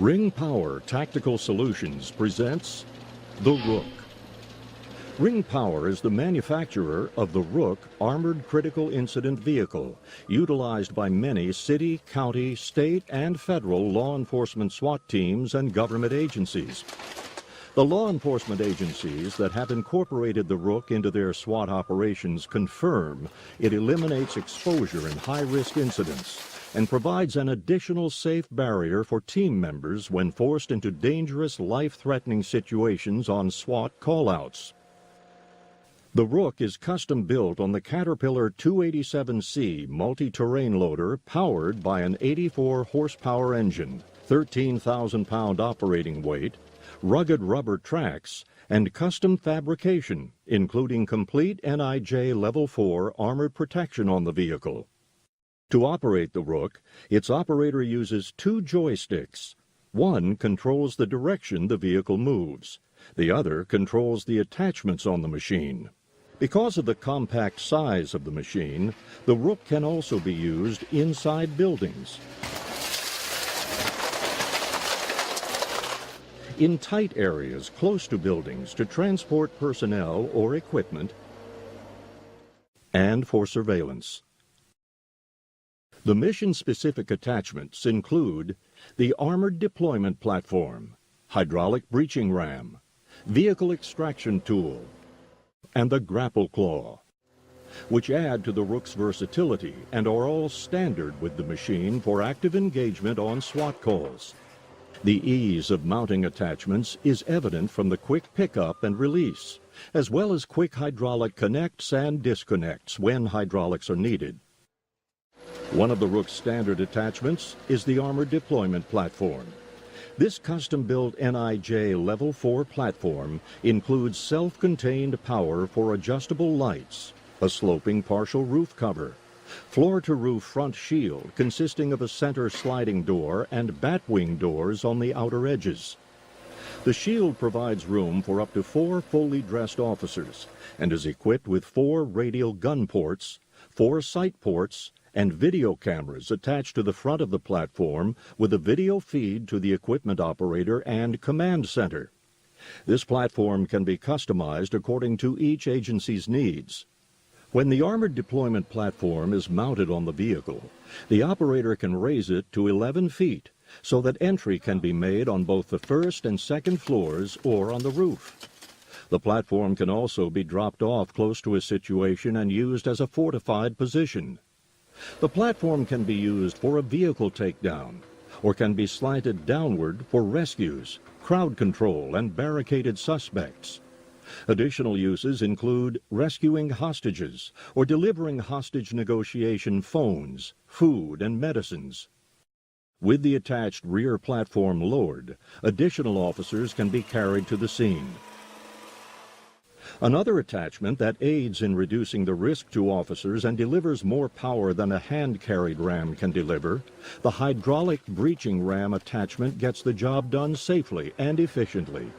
Ring Power Tactical Solutions presents the Rook. Ring Power is the manufacturer of the Rook Armored Critical Incident Vehicle, utilized by many city, county, state, and federal law enforcement SWAT teams and government agencies. The law enforcement agencies that have incorporated the Rook into their SWAT operations confirm it eliminates exposure in high-risk incidents and provides an additional safe barrier for team members when forced into dangerous, life-threatening situations on SWAT callouts. The Rook is custom-built on the Caterpillar 287C multi-terrain loader powered by an 84-horsepower engine, 13,000-pound operating weight, rugged rubber tracks, and custom fabrication, including complete NIJ Level 4 armored protection on the vehicle. To operate the Rook, its operator uses two joysticks. One controls the direction the vehicle moves. The other controls the attachments on the machine. Because of the compact size of the machine, the Rook can also be used inside buildings, in tight areas close to buildings to transport personnel or equipment, and for surveillance. The mission-specific attachments include the Armored Deployment Platform, Hydraulic Breaching Ram, Vehicle Extraction Tool, and the Grapple Claw, which add to the Rook's versatility and are all standard with the machine for active engagement on SWAT calls. The ease of mounting attachments is evident from the quick pickup and release, as well as quick hydraulic connects and disconnects when hydraulics are needed. One of the Rook's standard attachments is the Armored Deployment Platform. This custom-built NIJ Level 4 platform includes self-contained power for adjustable lights, a sloping partial roof cover, floor-to-roof front shield consisting of a center sliding door and batwing doors on the outer edges. The shield provides room for up to 4 fully dressed officers and is equipped with 4 radial gun ports, 4 sight ports, and video cameras attached to the front of the platform with a video feed to the equipment operator and command center. This platform can be customized according to each agency's needs. When the Armored Deployment Platform is mounted on the vehicle, the operator can raise it to 11 feet so that entry can be made on both the first and second floors or on the roof. The platform can also be dropped off close to a situation and used as a fortified position. The platform can be used for a vehicle takedown or can be slanted downward for rescues, crowd control, and barricaded suspects. Additional uses include rescuing hostages or delivering hostage negotiation phones, food, and medicines. With the attached rear platform lowered, additional officers can be carried to the scene. Another attachment that aids in reducing the risk to officers and delivers more power than a hand-carried ram can deliver, the hydraulic breaching ram attachment gets the job done safely and efficiently.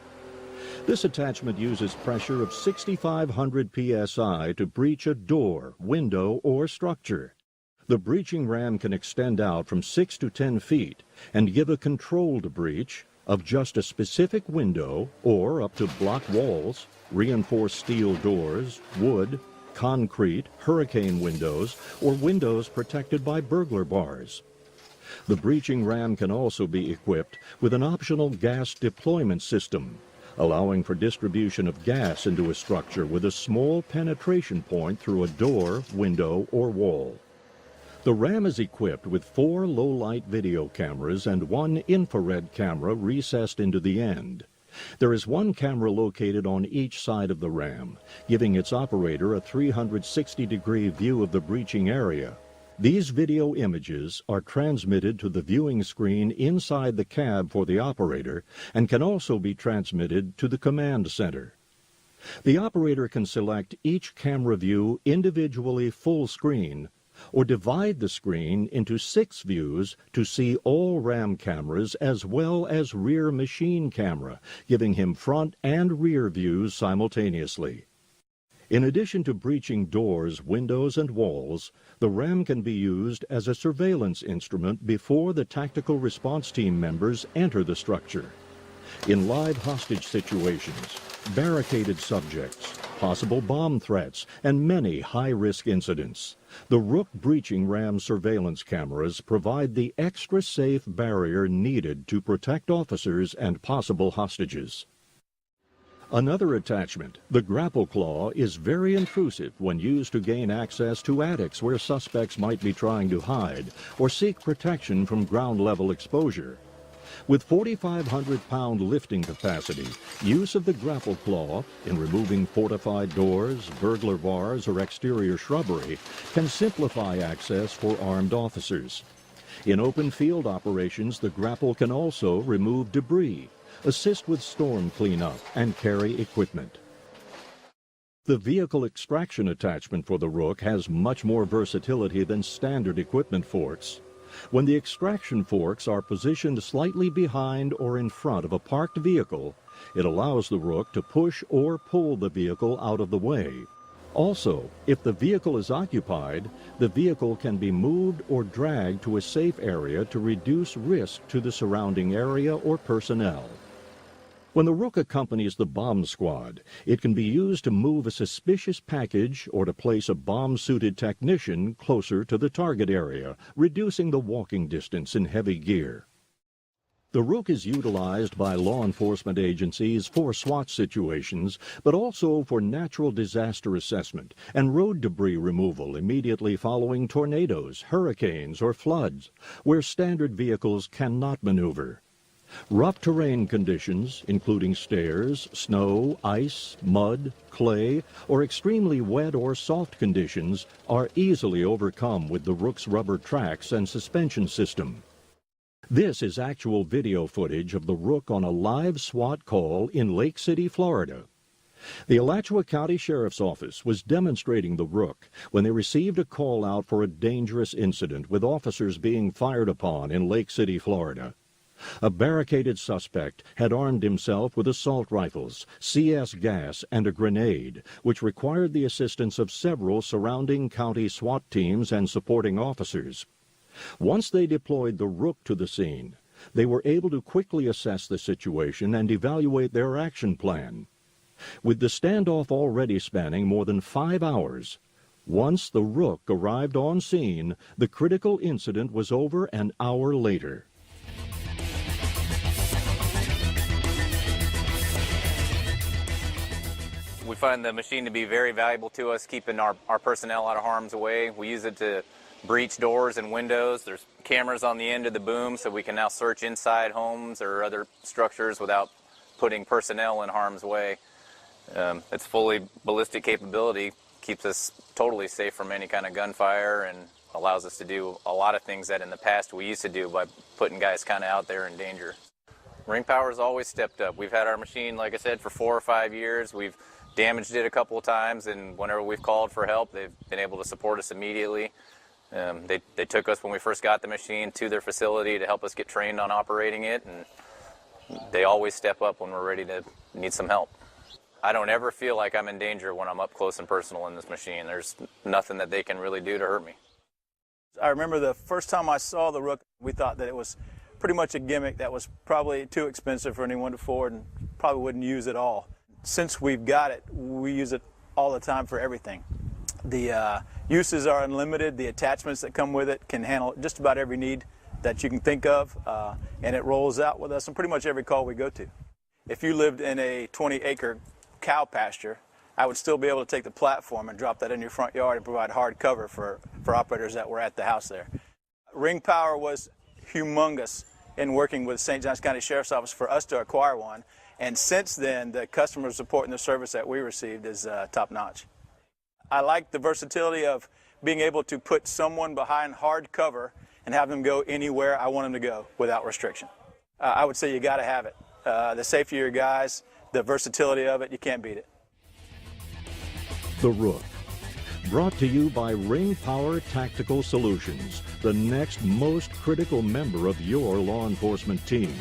This attachment uses pressure of 6,500 psi to breach a door, window, or structure. The breaching ram can extend out from 6 to 10 feet and give a controlled breach of just a specific window or up to block walls, reinforced steel doors, wood, concrete, hurricane windows, or windows protected by burglar bars. The breaching ram can also be equipped with an optional gas deployment system, allowing for distribution of gas into a structure with a small penetration point through a door, window, or wall. The ram is equipped with 4 low-light video cameras and 1 infrared camera recessed into the end. There is 1 camera located on each side of the ram, giving its operator a 360-degree view of the breaching area. These video images are transmitted to the viewing screen inside the cab for the operator and can also be transmitted to the command center. The operator can select each camera view individually full screen or divide the screen into 6 views to see all ram cameras as well as rear machine camera, giving him front and rear views simultaneously. In addition to breaching doors, windows, and walls, the RAM can be used as a surveillance instrument before the tactical response team members enter the structure. In live hostage situations, barricaded subjects, possible bomb threats, and many high-risk incidents, the Rook breaching RAM surveillance cameras provide the extra safe barrier needed to protect officers and possible hostages. Another attachment, the grapple claw, is very intrusive when used to gain access to attics where suspects might be trying to hide or seek protection from ground-level exposure. With 4,500-pound lifting capacity, use of the grapple claw in removing fortified doors, burglar bars, or exterior shrubbery can simplify access for armed officers. In open field operations, the grapple can also remove debris, assist with storm cleanup, and carry equipment. The vehicle extraction attachment for the Rook has much more versatility than standard equipment forks. When the extraction forks are positioned slightly behind or in front of a parked vehicle, it allows the Rook to push or pull the vehicle out of the way. Also, if the vehicle is occupied, the vehicle can be moved or dragged to a safe area to reduce risk to the surrounding area or personnel. When the Rook accompanies the bomb squad, it can be used to move a suspicious package or to place a bomb-suited technician closer to the target area, reducing the walking distance in heavy gear. The Rook is utilized by law enforcement agencies for SWAT situations, but also for natural disaster assessment and road debris removal immediately following tornadoes, hurricanes, or floods, where standard vehicles cannot maneuver. Rough terrain conditions, including stairs, snow, ice, mud, clay, or extremely wet or soft conditions, are easily overcome with the Rook's rubber tracks and suspension system. This is actual video footage of the Rook on a live SWAT call in Lake City, Florida. The Alachua County Sheriff's Office was demonstrating the Rook when they received a call out for a dangerous incident with officers being fired upon in Lake City, Florida. A barricaded suspect had armed himself with assault rifles, CS gas, and a grenade, which required the assistance of several surrounding county SWAT teams and supporting officers. Once they deployed the Rook to the scene, they were able to quickly assess the situation and evaluate their action plan. With the standoff already spanning more than 5 hours, once the Rook arrived on scene, the critical incident was over an hour later. We find the machine to be very valuable to us, keeping our personnel out of harm's way. We use it to breach doors and windows. There's cameras on the end of the boom, so we can now search inside homes or other structures without putting personnel in harm's way. Its fully ballistic capability keeps us totally safe from any kind of gunfire and allows us to do a lot of things that in the past we used to do by putting guys kind of out there in danger. Ring Power has always stepped up. We've had our machine, like I said, for 4 or 5 years. We've damaged it a couple of times, and whenever we've called for help, they've been able to support us immediately. They took us when we first got the machine to their facility to help us get trained on operating it, and they always step up when we're ready to need some help. I don't ever feel like I'm in danger when I'm up close and personal in this machine. There's nothing that they can really do to hurt me. I remember the first time I saw the Rook, we thought that it was pretty much a gimmick that was probably too expensive for anyone to afford and probably wouldn't use it all. Since we've got it, we use it all the time for everything. The uses are unlimited. The attachments that come with it can handle just about every need that you can think of, and it rolls out with us on pretty much every call we go to. If you lived in a 20-acre cow pasture, I would still be able to take the platform and drop that in your front yard and provide hard cover for operators that were at the house there. Ring Power was humongous in working with St. Johns County Sheriff's Office for us to acquire one. And since then, the customer support and the service that we received is top-notch. I like the versatility of being able to put someone behind hard cover and have them go anywhere I want them to go without restriction. I would say you got to have it. The safety of your guys, the versatility of it, you can't beat it. The Rook, brought to you by Ring Power Tactical Solutions, the next most critical member of your law enforcement team.